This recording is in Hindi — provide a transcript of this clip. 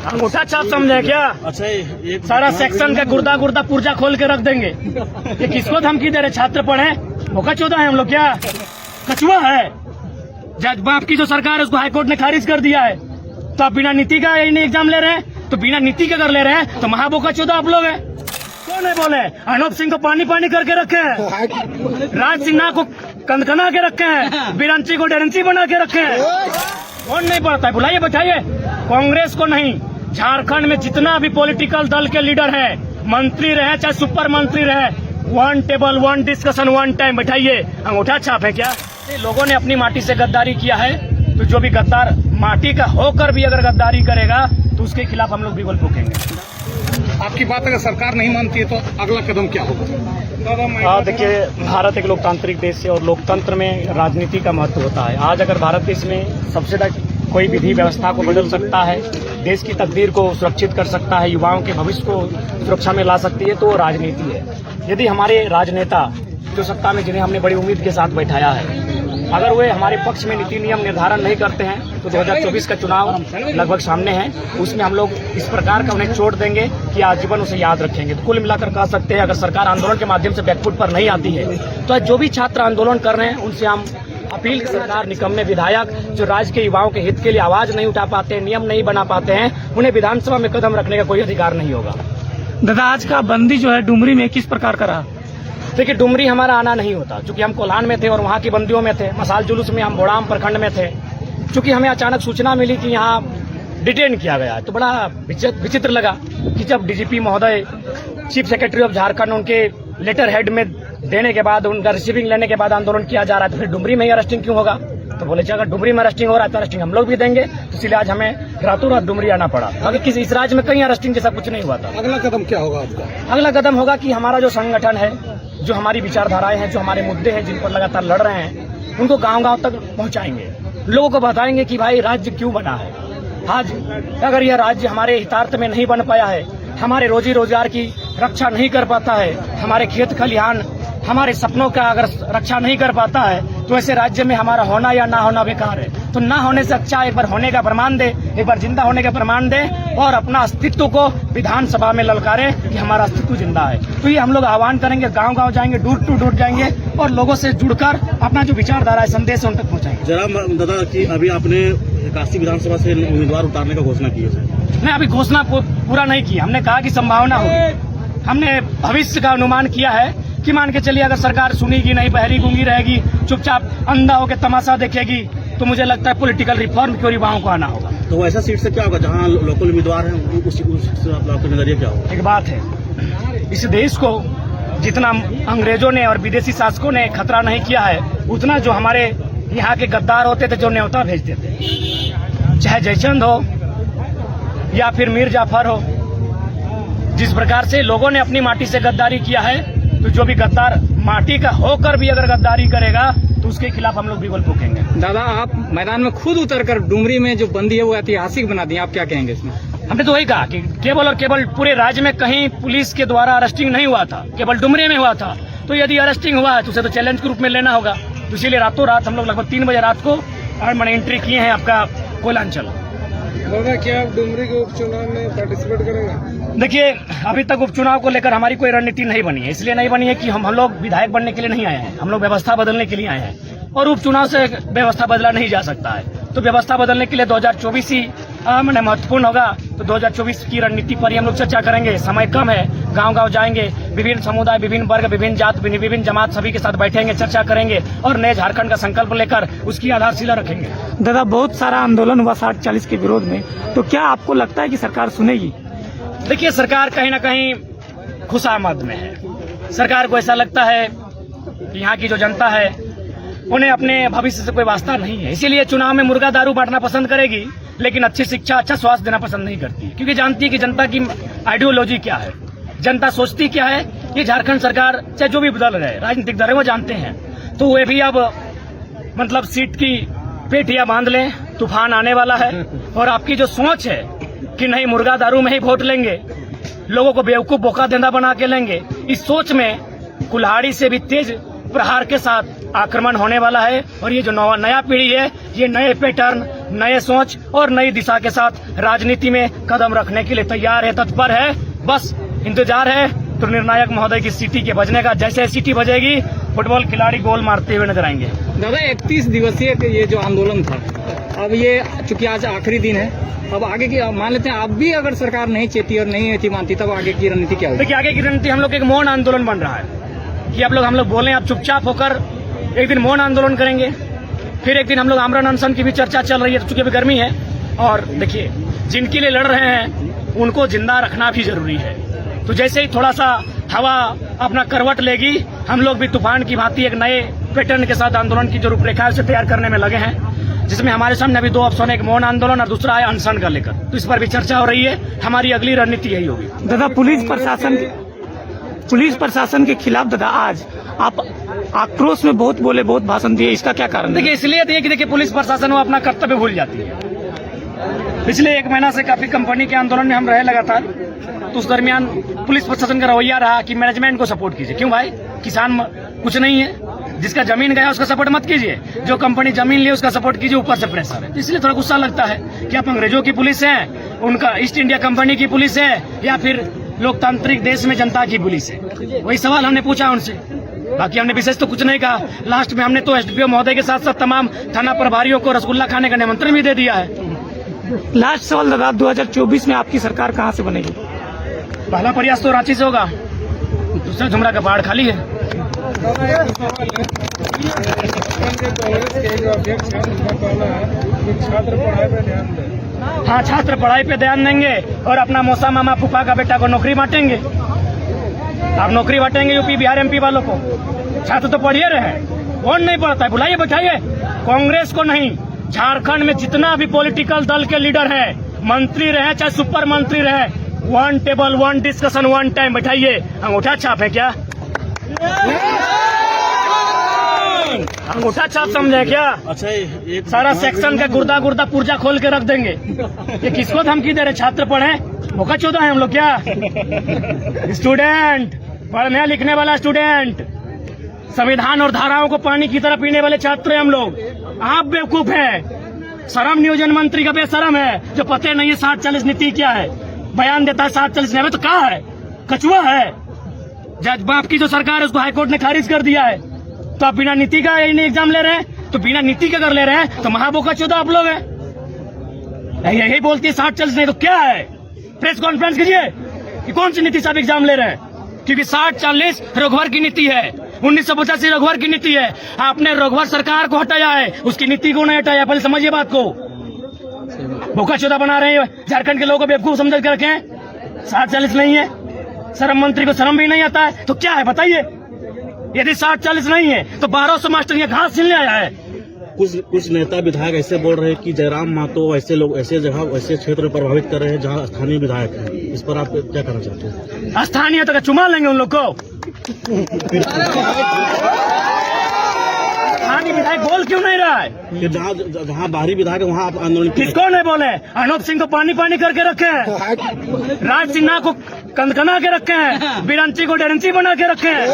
अंगूठा छाप समझे क्या? अच्छा, एक सारा सेक्शन का गुर्दा गुर्दा पुर्जा खोल के रख देंगे। ये किसको धमकी दे रहे? छात्र पढ़े भूखा चौदह है हम लोग क्या? कछुआ है? जज बाप की जो सरकार है उसको हाईकोर्ट ने खारिज कर दिया है, तो आप बिना नीति का नहीं एग्जाम ले रहे हैं, तो बिना नीति के अगर ले रहे हैं तो महाबोका चौदह आप लोग हैं। कौन है बोले? अनूप सिंह को पानी पानी करके रखे हैं, राज सिन्हा को कनकना के रखे हैं, बिरंची को डेरेंसी बना के रखे हैं। कौन नहीं पढ़ता है? बुलाइए, बताइए। कांग्रेस को नहीं, झारखंड में जितना भी पॉलिटिकल दल के लीडर है, मंत्री रहे चाहे सुपर मंत्री रहे, one table one discussion one time बैठाइए। अंगूठा छाप है क्या? लोगों ने अपनी माटी से गद्दारी किया है, तो जो भी गद्दार माटी का होकर भी अगर गद्दारी करेगा तो उसके खिलाफ हम लोग बिगुल फूकेंगे। आपकी बात अगर सरकार नहीं मानती है तो अगला कदम क्या होगा? देखिए, भारत एक लोकतांत्रिक देश है और लोकतंत्र में राजनीति का महत्व होता है। आज अगर भारत देश में सबसे ज्यादा कोई विधि व्यवस्था को बदल सकता है, देश की तकदीर को सुरक्षित कर सकता है, युवाओं के भविष्य को सुरक्षा में ला सकती है, तो वो राजनीति है। यदि हमारे राजनेता जो सत्ता में, जिन्हें हमने बड़ी उम्मीद के साथ बैठाया है, अगर वे हमारे पक्ष में नीति नियम निर्धारण नहीं करते हैं तो 2024 का चुनाव लगभग सामने है, उसमें हम लोग इस प्रकार का उन्हें चोट देंगे कि आजीवन उसे याद रखेंगे। तो कुल मिलाकर कह सकते हैं, अगर सरकार आंदोलन के माध्यम से बैकफुट पर नहीं आती है तो जो भी छात्र आंदोलन कर रहे हैं उनसे हम अपील की सरकार, निकम्मे विधायक जो राज्य के युवाओं के हित के लिए आवाज नहीं उठा पाते, नियम नहीं बना पाते हैं, उन्हें विधानसभा में कदम रखने का कोई अधिकार नहीं होगा। दादा, आज का बंदी जो है डुमरी में किस प्रकार का रहा? देखिए, डुमरी हमारा आना नहीं होता, चूंकि हम कोल्हान में थे और वहाँ की बंदियों में थे। मसाल जुलूस में हम बोड़ाम प्रखंड में थे। चूंकि हमें अचानक सूचना मिली कि यहाँ डिटेन किया गया है, तो बड़ा विचित्र लगा कि जब डीजीपी महोदय, चीफ सेक्रेटरी ऑफ झारखंड, उनके लेटर हेड में देने के बाद, उनका रिसीविंग लेने के बाद आंदोलन किया जा रहा है, तो फिर डुमरी में ही अरेस्टिंग क्यों होगा? तो बोले अगर डुमरी में अरेस्टिंग हो रहा है तो अरेस्टिंग हम लोग भी देंगे, तो इसलिए आज हमें रातों रात डुमरी आना पड़ा। अगर किसी इस राज्य में कहीं अरेस्टिंग जैसा कुछ नहीं हुआ था। अगला कदम क्या होगा आपका? अगला कदम होगा कि हमारा जो संगठन है, जो हमारी विचारधाराएं हैं, जो हमारे मुद्दे हैं, जिन पर लगातार लड़ रहे हैं, उनको गांव-गांव तक पहुंचाएंगे। लोगों को बताएंगे कि भाई राज्य क्यों बना है। आज अगर यह राज्य हमारे हितार्थ में नहीं बन पाया है, हमारे रोजी रोजगार की रक्षा नहीं कर पाता है, हमारे खेत खलिहान, हमारे सपनों का अगर रक्षा नहीं कर पाता है, तो ऐसे राज्य में हमारा होना या ना होना बेकार है। तो ना होने से अच्छा एक बार होने का प्रमाण दे, एक बार जिंदा होने का प्रमाण दे और अपना अस्तित्व को विधानसभा में ललकारे कि हमारा अस्तित्व जिंदा है। तो ये हम लोग आह्वान करेंगे, गांव गांव जाएंगे, डोर टू डोर जाएंगे और लोगों से जुड़कर अपना जो विचारधारा है, संदेश उन तक पहुंचाएंगे। जरा दादा कि अभी आपने काशी विधानसभा से उम्मीदवार उतारने का घोषणा की है? नहीं, अभी घोषणा पूरा नहीं की। हमने कहा कि संभावना होगी। हमने भविष्य का अनुमान किया है कि मान के चलिए अगर सरकार सुनेगी नहीं, बहरी गूंगी रहेगी, चुपचाप अंधा होकर तमाशा देखेगी, तो मुझे लगता है पॉलिटिकल रिफॉर्म की ओर युवाओं को आना होगा। तो ऐसा सीट से क्या होगा जहां लोकल उम्मीदवार हैं, उस आपका नजरिया क्या होगा? एक बात है, इस देश को जितना अंग्रेजों ने और विदेशी शासकों ने खतरा नहीं किया है, उतना जो हमारे यहाँ के गद्दार होते थे, जो न्योता भेजते थे, चाहे जयचंद हो या फिर मीर जाफर हो, जिस प्रकार से लोगों ने अपनी माटी से गद्दारी किया है, तो जो भी गद्दार माटी का होकर भी अगर गद्दारी करेगा तो उसके खिलाफ हम लोग बिगुल फूकेंगे। दादा, आप मैदान में खुद उतरकर डुमरी में जो बंदी है वो ऐतिहासिक बना दी, आप क्या कहेंगे इसमें? हमने तो वही कहा कि केवल और केवल पूरे राज्य में कहीं पुलिस के द्वारा अरेस्टिंग नहीं हुआ था, केवल डुमरी में हुआ था। तो यदि अरेस्टिंग हुआ है तो उसे तो चैलेंज के रूप में लेना होगा। तो इसीलिए रातों रात हम लोग लगभग 3 बजे रात को मैंने एंट्री किए हैं आपका कोयलांचल। क्या आप डुमरी के उपचुनाव में पार्टिसिपेट करेंगे? देखिए, अभी तक उपचुनाव को लेकर हमारी कोई रणनीति नहीं बनी है। इसलिए नहीं बनी है कि हम लोग विधायक बनने के लिए नहीं आए हैं, हम लोग व्यवस्था बदलने के लिए आए हैं और उपचुनाव से व्यवस्था बदला नहीं जा सकता है। तो व्यवस्था बदलने के लिए 2024 ही मैंने महत्वपूर्ण होगा। तो 2024 की रणनीति पर ही हम लोग चर्चा करेंगे। समय कम है, गांव गांव जाएंगे, विभिन्न समुदाय, विभिन्न वर्ग, विभिन्न जात, विभिन्न जमात, सभी के साथ बैठेंगे, चर्चा करेंगे और नए झारखंड का संकल्प लेकर उसकी आधारशिला रखेंगे। दादा, बहुत सारा आंदोलन हुआ 60-40 के विरोध में, तो क्या आपको लगता है कि सरकार सुनेगी? देखिए, सरकार कहीं ना कहीं खुशामद में है। सरकार को ऐसा लगता है कि यहाँ की जो जनता है उन्हें अपने भविष्य से कोई वास्ता नहीं है, इसीलिए चुनाव में मुर्गा दारू बांटना पसंद करेगी, लेकिन अच्छी शिक्षा, अच्छा स्वास्थ्य देना पसंद नहीं करती, क्योंकि जानती है कि जनता की आइडियोलॉजी क्या है, जनता सोचती क्या है। ये झारखंड सरकार चाहे जो भी बदल रहे राजनीतिक दल वो जानते हैं। तो वे भी अब मतलब सीट की पेटियां बांध लें, तूफान आने वाला है। और आपकी जो सोच है कि नहीं मुर्गा दारू में ही वोट लेंगे, लोगों को बेवकूफ बोका देंदा बना के लेंगे, इस सोच में कुल्हाड़ी से भी तेज प्रहार के साथ आक्रमण होने वाला है। और ये जो नया पीढ़ी है, ये नए पैटर्न, नए सोच और नई दिशा के साथ राजनीति में कदम रखने के लिए तैयार है, तत्पर है। बस इंतजार है तो निर्णायक महोदय की सीटी के बजने का। जैसे सीटी बजेगी फुटबॉल खिलाड़ी गोल मारते हुए नजर आएंगे। दादा 31 दिवसीय ये जो आंदोलन था, अब ये चूंकि आज आखिरी दिन है, अब आगे की मान लेते हैं आप भी अगर सरकार नहीं चेती और नहीं थी मानती, तब आगे की रणनीति क्या होगी? देखिए, आगे की रणनीति हम लोग एक मौन आंदोलन बन रहा है कि हम लोग बोले आप चुपचाप होकर एक दिन मौन आंदोलन करेंगे, फिर एक दिन हम लोग आमरण अनशन की भी चर्चा चल रही है, चूंकि अभी गर्मी है। और देखिए, जिनके लिए लड़ रहे हैं उनको जिंदा रखना भी जरूरी है। तो जैसे ही थोड़ा सा हवा अपना करवट लेगी, हम लोग भी तूफान की भांति एक नए पैटर्न के साथ आंदोलन की जो रूपरेखा है उसे तैयार करने में लगे हैं, जिसमें हमारे सामने अभी 2 ऑप्शन है, एक मौन आंदोलन और दूसरा है अनशन का लेकर। तो इस पर भी चर्चा हो रही है। हमारी अगली रणनीति यही होगी। दादा पुलिस प्रशासन के खिलाफ दादा आज आप आक्रोश में बहुत बोले, बहुत भाषण दिए, इसका क्या कारण है? देखिए, इसलिए दिए कि देखिए पुलिस प्रशासन वो अपना कर्तव्य भूल जाती है। पिछले 1 महीना से काफी कंपनी के आंदोलन में हम रहे लगातार, तो उस दरमियान पुलिस प्रशासन का रवैया रहा कि मैनेजमेंट को सपोर्ट कीजिए। क्यों भाई, किसान कुछ नहीं है, जिसका जमीन गया उसका सपोर्ट मत कीजिए, जो कंपनी जमीन ली उसका सपोर्ट कीजिए। ऊपर से प्रेशर है, इसलिए थोड़ा गुस्सा लगता है कि आप अंग्रेजों की पुलिस है, उनका ईस्ट इंडिया कंपनी की पुलिस है, या फिर लोकतांत्रिक देश में जनता की पुलिस है। वही सवाल हमने पूछा उनसे, बाकी हमने विशेष तो कुछ नहीं कहा। लास्ट में हमने तो एसडीपीओ महोदय के साथ साथ तमाम थाना प्रभारियों को रसगुल्ला खाने का निमंत्रण भी दे दिया है। लास्ट सवाल दादा, 2024 में आपकी सरकार कहाँ से बनेगी? पहला प्रयास तो रांची से होगा, दूसरा झुमरा का पहाड़ खाली है। हाँ, छात्र पढ़ाई पे ध्यान देंगे और अपना मौसा मामा फूफा का बेटा को नौकरी बांटेंगे। आप नौकरी बांटेंगे यूपी बिहार एमपी वालों को। छात्र तो पढ़िए रहे, कौन नहीं पढ़ता है, बुलाइए बैठाइए। कांग्रेस को नहीं, झारखंड में जितना भी पॉलिटिकल दल के लीडर हैं, मंत्री रहे चाहे सुपर मंत्री रहे, 1 टेबल 1 डिस्कशन 1 टाइम बैठाइए। अंगूठा छाप है क्या? अंगूठा छाप समझे क्या? अच्छा, एक सारा सेक्शन का गुर्दा पुर्जा खोल के रख देंगे। ये किसको धमकी दे रहे? छात्र पढ़े, मौका चौदह है हम लोग क्या? स्टूडेंट, पढ़ने लिखने वाला स्टूडेंट, संविधान और धाराओं को पानी की तरह पीने वाले छात्र हैं हम लोग। आप बेवकूफ हैं। श्रम नियोजन मंत्री का बेशरम है, जो पते नहीं है 60-40 नीति क्या है। बयान देता है 60-40 नहीं, तो कहा है, कछुआ है। जज बाप की जो सरकार है उसको हाईकोर्ट ने खारिज कर दिया है, तो आप बिना नीति का एग्जाम ले रहे हैं। तो बिना नीति का अगर ले रहे हैं तो महाबोका चौदह आप लोग हैं। यही बोलती है 60-40 नहीं तो क्या है? प्रेस कॉन्फ्रेंस कीजिए कि कौन सी नीति से आप एग्जाम ले रहे हैं, क्योंकि 60-40 रघुवर की नीति है, 1985 रघुवर की नीति है। आपने रघुवर सरकार को हटाया है, उसकी नीति को नहीं हटाया। पहले समझिए बात को। बोका चौदह बना रहे हैं, झारखंड के लोगों को बेवकूफ समझ कर रखें। 60-40 नहीं है, श्रम मंत्री को शर्म भी नहीं आता है, तो क्या है बताइए? यदि 60-40 नहीं है तो 1200 मास्टर ये घास छीनने आया है। कुछ नेता विधायक ऐसे बोल रहे हैं कि जयराम महतो ऐसे लोग ऐसे जगह ऐसे क्षेत्र में प्रभावित कर रहे हैं जहां स्थानीय विधायक हैं। इस पर आप क्या कहना चाहते हैं? स्थानीय तो चुमा लेंगे उन लोग को। स्थानीय विधायक बोल क्यों नहीं रहा है? कि जहाँ बाहरी विधायक है वहाँ आप आंदोलन किसको नहीं बोले? अनूप सिंह को पानी करके रखे हैं, राज सिन्हा को कनकना के रखे हैं, बिरंची को डेरंची बना के रखे हैं।